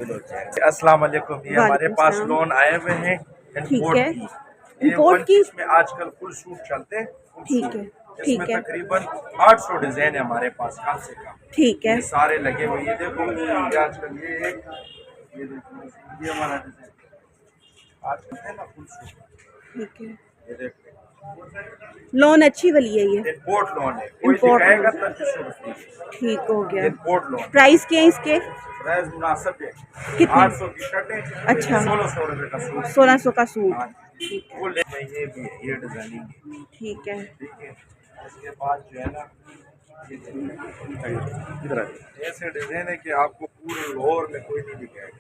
अस्सलाम वालेकुम। ये हमारे पास वालेकुम लोन आए हुए हैं ठीक इम्पोर्ट है। की। ये इम्पोर्ट वन की। पीस में आजकल फुल सूट चलते हैं। फुल ठीक है। सूट इसमें ठीक है। तकरीबन 800 डिजाइन है हमारे पास, कम से कम। ठीक है। ये सारे लगे हुए, ये देखो ये आजकल ये देखो ये हमारा डिजाइन आजकल है ना फुल सूट। ठीक है। ये देखो लोन अच्छी वाली है ये। इम्पोर्ट लोन है, कोई इम्पोर्ट दिखाएगा लोन 2500 रुपये। ठीक हो गया। इम्पोर्ट लोन प्राइस क्या है इसके? प्राइस मुनासिब है। कितने? 800 की शर्ट है, अच्छा। 1600 रुपये का सूट। 1600 का सूट। हाँ, ठीक है। वो ले ये भी है, ये डिजाइनिंग। ठीक है। ठीक है, इसके बाद जो है ना इधर ऐसे डिजाइन है कि आपको पूरे लाहौर में कोई नहीं दिखाएगा।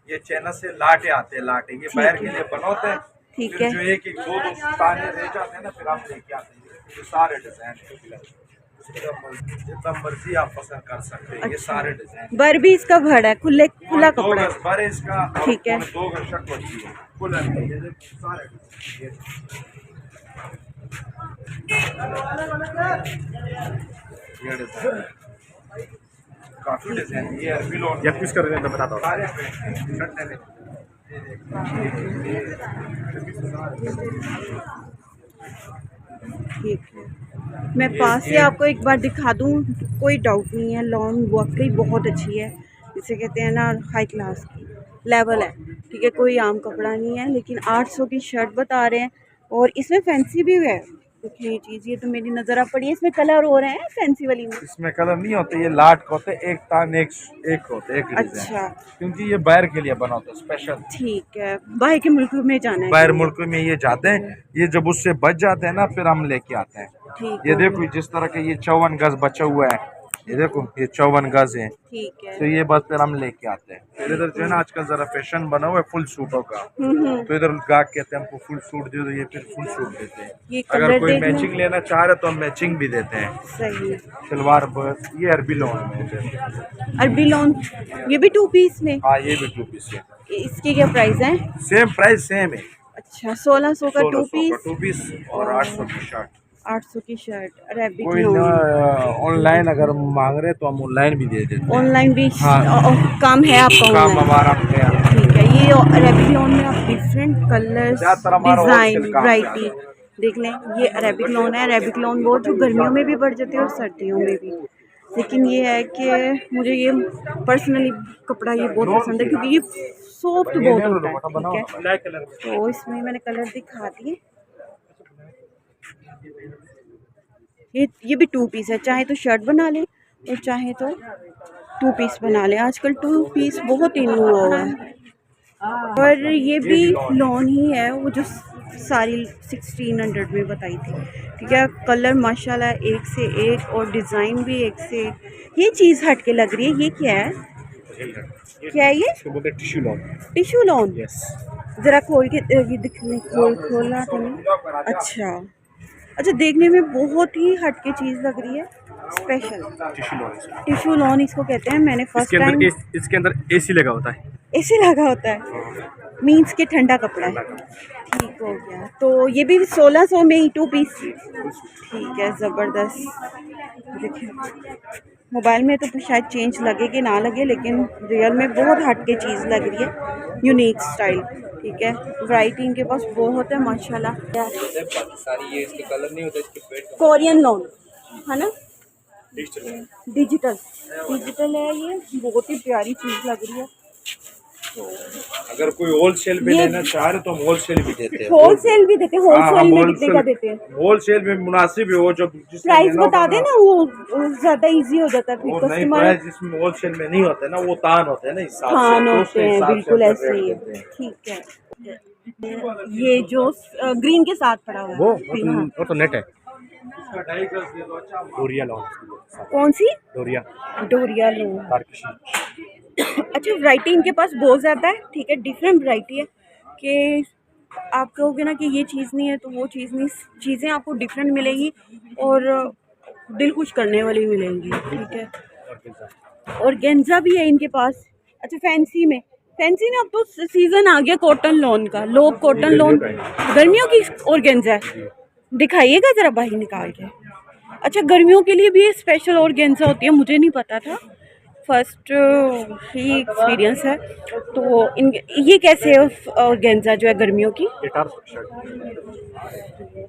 ये चाइना से लाटे आते हैं, लाटे ये ठीक बाहर है। के लिए बनोते हैं। ठीक फिर है। जो एक एक दो दो ताने रह जाते हैं ना, फिर आप लेके आते हैं। ये सारे डिजाइन है, जितना मर्जी आप पसंद कर सकते हैं। ये अच्छा। सारे डिजाइन बर भी इसका भरा है, खुला दो कपड़ा गज है। भर है इसका, और ठीक है। 2 गज शर्ट होती है फुल है। ये देखो सारे डिजाइन, ये डिजाइन काफी डिजाइन है। ये अरबी लोन या किस कर रहे हैं बताता हूँ। सारे शर्ट है। ठीक है। मैं पास से आपको एक बार दिखा दूँ, कोई डाउट नहीं है, लॉन वाकई बहुत अच्छी है। जिसे कहते हैं ना हाई क्लास की लेवल है। ठीक है, कोई आम कपड़ा नहीं है, लेकिन 800 की शर्ट बता रहे हैं और इसमें फैंसी भी है। देखिए ये चीज़, ये तो मेरी नज़र आ पड़ी है। इसमें कलर हो रहे हैं फैंसी वाली में? इसमें कलर नहीं होते, ये लाट का होते, एक तान एक होते, एक डिजाइन। अच्छा। क्योंकि ये बाहर के लिए बना होता है स्पेशल। ठीक है, बाहर के मुल्क में जाना है बाहर कहीं? मुल्क में ये जाते हैं, ये जब उससे बच जाते हैं ना, फिर हम लेके आते हैं। ठीक ये हो देखो गया। जिस तरह का ये 54 गज बचा हुआ है, ये देखो ये 54 गज है। ठीक है। तो ये बस फिर हम लेके आते हैं। फिर इधर जो है ना आजकल जरा फैशन बना हुआ है फुल सूटों का। तो इधर गाहक कहते हैं हमको फुल सूट दे दो, ये फिर फुल सूट देते हैं। ये अगर कलर कोई देखना। मैचिंग लेना चाह रहे तो हम मैचिंग भी देते हैं। सही। सलवार बस ये अरबी लोन में है। अरबी लॉन, ये भी 2 पीस में? हाँ ये भी 2 पीस है। इसकी क्या प्राइस है? सेम प्राइस सेम है। अच्छा, 1600 का 2 1600 का पीस 2 पीस और 800 की शर्ट। 800 की शर्ट अरेबिक कोई लॉन। ऑनलाइन अगर मांग रहे तो हम ऑनलाइन भी दे देते हैं। ऑनलाइन भी हाँ काम है आपका काम ऑनलाइन? हमारा है। ठीक है। ये अरेबिक लॉन में आप डिफरेंट कलर्स, ज्यादातर हमारा डिज़ाइन, होलसेल काम वैरायटी देख लें। ये अरेबिक लॉन है। अरेबिक लॉन वो जो गर्मियों में भी बढ़ जाते हैं और सर्दियों में भी। लेकिन ये है कि मुझे ये पर्सनली कपड़ा ये बहुत पसंद है, क्योंकि ये सॉफ्ट बहुत होता है। ठीक है, ब्लैक कलर में तो इसमें मैंने कलर दिखा दिए। ये भी 2 पीस है, चाहे तो शर्ट बना लें और चाहे तो 2 पीस बना लें। आजकल 2 पीस बहुत इन हुआ हुआ है। और ये भी लॉन ही है, वो जो सारी 1600 में बताई थी। ठीक है, कलर माशाल्लाह एक से एक और डिज़ाइन भी एक से एक। ये चीज़ हट के लग रही है, ये क्या है? क्या है ये? इसको बोलते हैं tissue lawn. Tissue lawn? Yes. ज़रा खोल के ये दिखने, खोलना तो नहीं? अच्छा। अच्छा, देखने में बहुत ही हट के चीज़ लग रही है, special. Tissue lawn tissue lawn इसको कहते हैं। मैंने फर्स्ट टाइम। इसके अंदर एसी लगा होता है। ऐसे लगा होता है, मीन्स के ठंडा कपड़ा है। ठीक हो गया। तो ये भी 1600 में ही 2 पीस? ठीक है, ज़बरदस्त। देखिए मोबाइल में तो शायद चेंज लगे कि ना लगे, लेकिन रियल में बहुत हट के चीज़ लग रही है, यूनिक स्टाइल। ठीक है, वैरायटी इनके पास बहुत है माशाल्लाह। सारी ये इसके कलर नहीं होते, इसके पेट कोरियन लॉन है ना? डिजिटल है ये, बहुत ही प्यारी चीज़ लग रही है। अगर कोई होलसेल में लेना चाह रहे तो हम होलसेल भी देते हैं। होलसेल भी देते हैं? होलसेल में कितने का देते हैं? होलसेल में मुनासिब है, वो जो प्राइस बता देना, वो ज़्यादा इजी हो जाता है फिर वो नहीं कस्टमर। प्राइस जिसमें होलसेल में नहीं होता है ना, वो तान होते हैं ना, हिसाब से खान तो होते उसके हैं, हिसाब से बिल्कुल हम ऐसे रेट ही। देते हैं। ठीक है, ये जो ग्रीन के साथ पड़ा हुआ है वो तो नेट है। डोरिया लॉन। कौन सी? डोरिया डोरिया लॉन। अच्छा, वैरायटी इनके पास बहुत ज़्यादा है। ठीक है, डिफरेंट वैरायटी है कि आप कहोगे ना कि ये चीज़ नहीं है तो वो चीज़ नहीं, चीज़ें आपको डिफरेंट मिलेंगी और दिल खुश करने वाली मिलेंगी। ठीक है, और गेंजा भी है इनके पास। अच्छा, फैंसी में? फैंसी ने अब तो सीज़न आ गया कॉटन लॉन का, लोग कॉटन लॉन गर्मियों की और गेंजा है। दिखाइएगा ज़रा बाहर निकाल के। अच्छा, गर्मियों के लिए भी स्पेशल और गेंजा होती है, मुझे नहीं पता था। फर्स्ट ही एक्सपीरियंस है। तो इन ये कैसे ऑर्गेन्जा जो है गर्मियों की? 1800 शर्ट।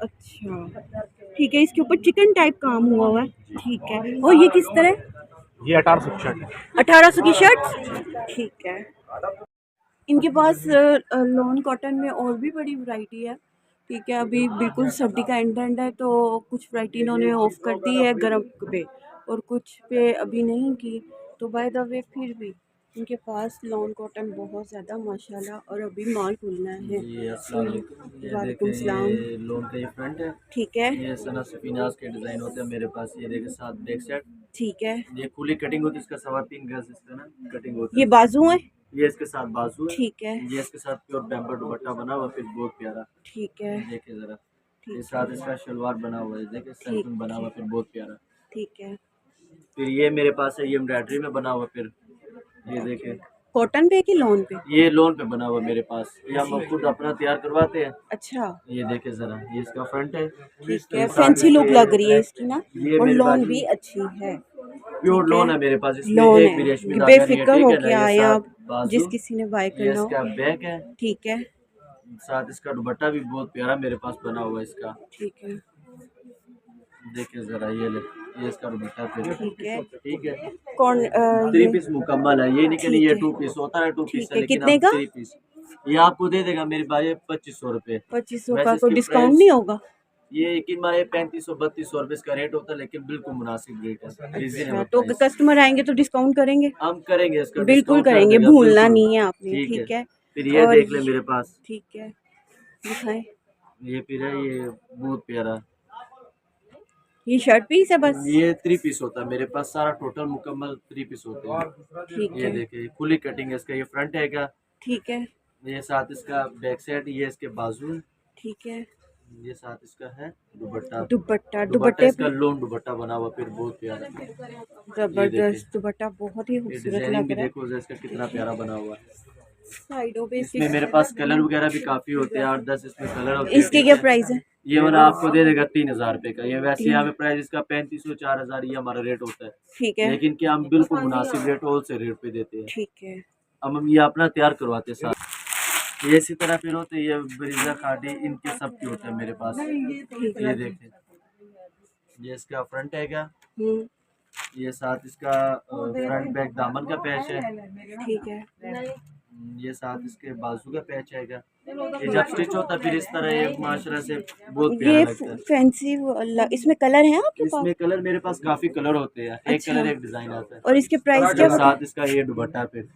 अच्छा ठीक है, इसके ऊपर चिकन टाइप काम हुआ हुआ है, ठीक है। और ये किस तरह? ये 1800 की शर्ट है। 1800 की शर्ट, ठीक है। इनके पास लॉन कॉटन में और भी बड़ी वैरायटी है, ठीक है। अभी बिल्कुल सर्दी का एंड है, तो कुछ वैरायटी इन्होंने ऑफ कर दी है गर्म पे, और कुछ पे अभी नहीं की। तो बाय द वे फिर भी इनके पास लॉन कॉटन बहुत ज़्यादा माशाल्लाह, और अभी माल खुलना है। ये अस्सलाम वालेकुम। ये वालेकुम देखें, सलाम। ये लोन का ये फ्रंट है, ठीक है, ये सना सफीनाज के डिज़ाइन होते हैं मेरे पास। ये देखें साथ बैक सेट, ठीक है। ये खुली कटिंग होती है, इसका 3.25 गज इसका ना कटिंग होता ये है। बाजू है, ये इसके साथ बाजू है, ठीक है, ये इसके साथ प्योर बैम्बर दुपट्टा बना हुआ, फिर बहुत प्यारा। ठीक है, देखे ज़रा, ये ठीक साथ इसका शलवार बना हुआ है, देखे सैफरन बना हुआ, फिर बहुत प्यारा। ठीक है। फिर ये मेरे पास है, ये एम्ब्रॉयडरी में बना हुआ, फिर ये देखें, कॉटन पे कि लॉन पे? ये लोन पे बना हुआ मेरे पास, ये हम खुद अपना तैयार करवाते हैं। अच्छा, ये देखे ज़रा, ये इसका फ्रंट है, ठीक है। फैंसी लुक लग रही है इसकी ना, ये और मेरे लॉन पास भी अच्छी है। प्योर लोन है मेरे पास, इसमें लॉन एक भी है, रेशमी धागा नहीं है, बेफिक्र ठीक हो है के ना। आए ये आप, साथ बाजू, जिस किसी ने बाय ये करना इसका हो। बैक है, ठीक है, साथ इसका दुपट्टा भी बहुत प्यारा मेरे पास बना हुआ है इसका। ठीक है, देखिए जरा, ये इसका दुपट्टा फिर, ठीक है। ठीक है। कौन 3 पीस मुकम्मल है, ये नहीं कि ठीक ये है। 2 पीस होता है, 2 पीस ठीक है, है, लेकिन कितने अब का? 3 पीस ये आपको दे देगा मेरे भाई 2500 रुपये। 2500 वैसे का, कोई इसकी डिस्काउंट प्राइस नहीं होगा? ये यकीन मानिए 3500-3200 रुपये इसका रेट होता है, लेकिन बिल्कुल मुनासिब रेट है, अच्छा, रीजनेबल तो प्राइस। कस्टमर आएंगे तो डिस्काउंट करेंगे? हम करेंगे इसका बिल्कुल डिस्काउंट कर करेंगे, देगा, भूलना बिल्कुल। नहीं है आपने, ठीक ठीक है। फिर ये और देख ले मेरे पास, ठीक है, दिखाएं। ये फिर है, ये बहुत प्यारा। ये शर्ट पीस है बस? ये 3 पीस होता है मेरे पास, सारा टोटल मुकम्मल 3 पीस होते हैं। ठीक ये है, देखिए खुली कटिंग है इसका, ये फ्रंट है का, ठीक है, ये साथ इसका बैक साइड, ये इसके बाजू है, ठीक है। ये साथ इसका है दुपट्टा। दुपट्टा, दुपट्टा दुपट्टे इसका लोन दुपट्टा बना हुआ, फिर बहुत प्यारा। जबरदस्त दुपट्टा, बहुत ही ये खूबसूरत डिजाइनिंग लग भी रहा है। देखो इसका कितना प्यारा बना हुआ है। साइडों पे इसमें मेरे पास कलर वगैरह भी काफी होते हैं, 8-10 इसमें कलर होते हैं। इसके क्या प्राइस है? ये वाला आपको दे देगा 3000 रुपये का। ये वैसे यहाँ पे प्राइस इसका 3500-4000 ये हमारा रेट होता है, ठीक है, लेकिन क्या हम बिल्कुल मुनासिब रेट होलसेल रेट पे देते हैं। ठीक है, अब हम ये अपना तैयार करवाते हैं साथ। ये इसी तरह फिर होते हैं, ये ब्रीजा खाटी इनके सब के होते हैं मेरे पास। ठीक ये है। देखें, ये इसका फ्रंट है क्या, हम्म, ये साथ इसका फ्रंट बैक दामन का पैच है, ठीक है, ये साथ इसके बाजू का पैच है क्या। ये जब स्टिच होता है फिर इस तरह ये माशाल्लाह से बहुत प्यारा ये लगता है। फैंसी वाला, इसमें कलर है आपके पास? इसमें कलर मेरे पास काफी कलर होते हैं, एक अच्छा। कलर एक डिजाइन आता है। और इसके प्राइस क्या और बता, साथ इसका ये दुपट्टा फिर,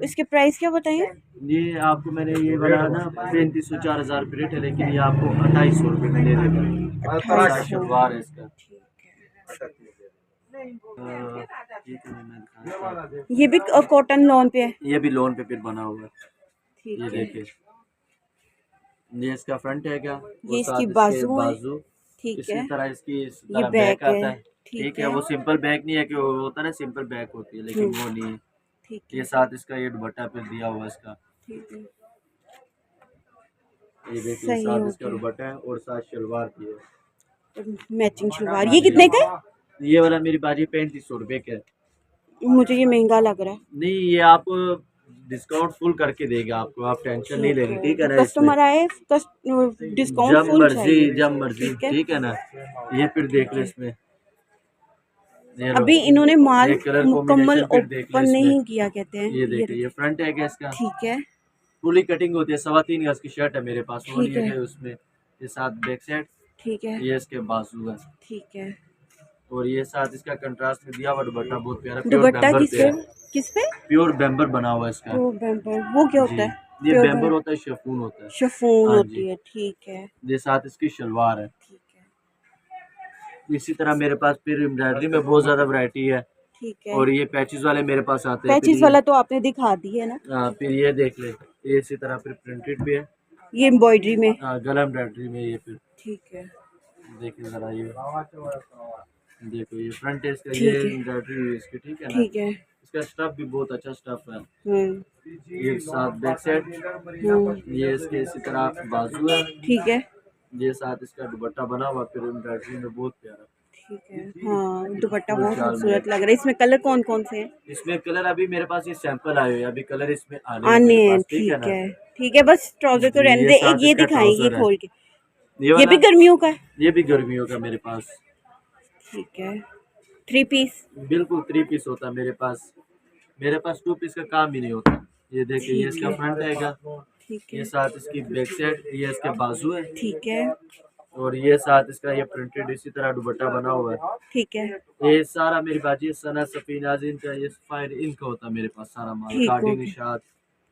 इसके प्राइस क्या बताइए? ये आपको मैंने ये वाला ना 3500-4000 रुपये रेट है, लेकिन ये आपको 2800 रुपये में दे देगा। 2800। शलवार है इसका। ये भी कॉटन लॉन पे है? ये भी लोन पे फिर बना हुआ है, ठीक ये है, देखिए। ये इसका फ्रंट है क्या, ये इसकी बाजू है, ठीक इसी है। तरह इसकी इस ये तरह बैक बैक आता है, है, ठीक ठीक है। है, वो सिंपल बैक नहीं है कि वो होता है ना सिंपल बैक होती है, लेकिन वो नहीं है। ठीक ये है, साथ इसका ये दुपट्टा फिर दिया हुआ है इसका, ठीक है। ये देखिए सही साथ हो इसका गया। दुपट्टा है और साथ शलवार की है। मैचिंग शलवार, ये कितने का है? ये वाला मेरी बाजी 3500 रुपये का है। मुझे ये महंगा लग रहा है। नहीं, ये आप डिस्काउंट फुल करके देगा आपको, आप टेंशन नहीं लेनी, ठीक है ना। कस्टमर आए डिस्काउंट जब फुल मर्जी चाहिए, जब मर्जी, ठीक है। ठीक है ना। ये फिर देख लो इसमें, ये लो, अभी इन्होंने माल ये कलर मुकम्मल कॉम्बिनेशन फिर देख लो ओपन इसमें। नहीं किया कहते हैं। ये देखिए, ये फ्रंट है क्या इसका, ठीक है, फुली कटिंग होती है, 3.25 गज की शर्ट है मेरे पास, वो ठीक नहीं है। है उसमें। ये साथ बैक साइड, ठीक है, ये इसके बाजू है, ठीक है। और ये साथ इसका कंट्रास्ट में दिया हुआ दुपट्टा बहुत प्यारा, प्योर दुपट्टा बैम्बर पे है, किस पे? प्योर बैम्बर बना हुआ है इसका। तो बैम्बर वो क्या होता जी, है? ये प्योर बैम्बर होता है, शिफॉन होता है। शिफॉन हाँ होती जी। है, ठीक है, ये साथ इसकी शलवार है। ठीक है, इसी तरह मेरे पास फिर एम्ब्रॉयडरी में बहुत ज़्यादा वैरायटी है, ठीक है। और ये पैचेस वाले मेरे पास आते हैं। पैचिस वाला तो आपने दिखा दी है ना। हाँ, फिर ये देख ले, ये इसी तरह फिर प्रिंटेड भी है, ये एम्ब्रॉयडरी में, हाँ, गला एम्ब्रॉयडरी में। ये फिर ठीक है, देखिए ज़रा, ये देखो, ये फ्रंट है इसका, ठीक ये है। एम्ब्रॉयडरी है इसकी, ठीक है ना। ठीक है। इसका स्टफ भी बहुत अच्छा स्टफ है। हम्म, ये साथ बैक साइड, ये इसके इसी तरह बाजू है, ठीक है, ये साथ इसका दुपट्टा बना हुआ, फिर एम्ब्रॉयडरी में बहुत प्यारा। ठीक है। हाँ, दुपट्टा बहुत खूबसूरत लग रहा है। इसमें कलर कौन कौन से हैं? इसमें कलर अभी मेरे पास ये सैंपल आए हुए हैं, अभी कलर इसमें आने हैं आने मेरे हैं, पास, ठीक है ठीक ना। है। ठीक है, बस ट्राउजर तो जी, रहने ये दे। एक साथ ये इसका दिखाएं, ये ट्राउजर है, खोल के। ये ये भी वाला गर्मियों का है। ये भी गर्मियों का मेरे पास। ठीक है, 3 पीस। बिल्कुल 3 पीस होता है मेरे पास। मेरे पास 2 पीस का काम ही नहीं होता। ये देखिए, ये ठीक इसका है, फ्रंट आएगा, ठीक ये है, साथ इसकी बैक साइड, ये इसके बाजू है, ठीक है, और ये साथ इसका ये प्रिंटेड इसी तरह दुपट्टा बना हुआ है। ठीक है, ये सारा मेरी बाजी सना सफीनाज इनका, ये फायर इनका होता है मेरे पास सारा माल, ठीक हो कार्डिंग गया। निशात।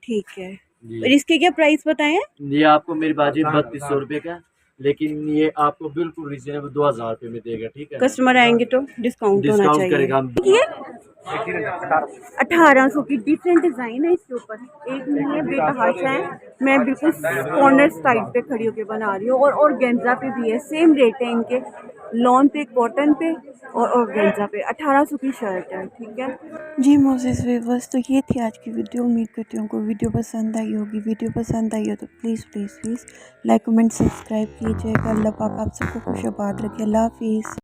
ठीक है। जी, और इसके क्या प्राइस बताएं? ये आपको मेरी बाजी 3200 रुपये का, लेकिन ये आपको बिल्कुल रिजनेबल 2000 रुपये में देगा, ठीक है। कस्टमर आएंगे तो डिस्काउंट होना डिस्काउंट चाहिए। करेगा हम। ये 1800 की डिफरेंट डिज़ाइन है इसके ऊपर। एक नहीं है, बेतहाशा है। मैं बिल्कुल कॉर्नर साइड पे खड़ी होकर बना रही हूँ। और गेंजा पे भी है, सेम रेट है इनके। लॉन पे, कॉटन पे और गेंजा पे 1800 की शर्ट है, ठीक है जी। मोसेस व्यूअर्स, तो ये थी आज की वीडियो। उम्मीद करती हूँ आपको वीडियो पसंद आई होगी। वीडियो पसंद आई हो तो please please please like comment subscribe कीजिएगा। अल्लाह पाक आप सबको खुश आबाद रखे। अल्लाह हाफिज़।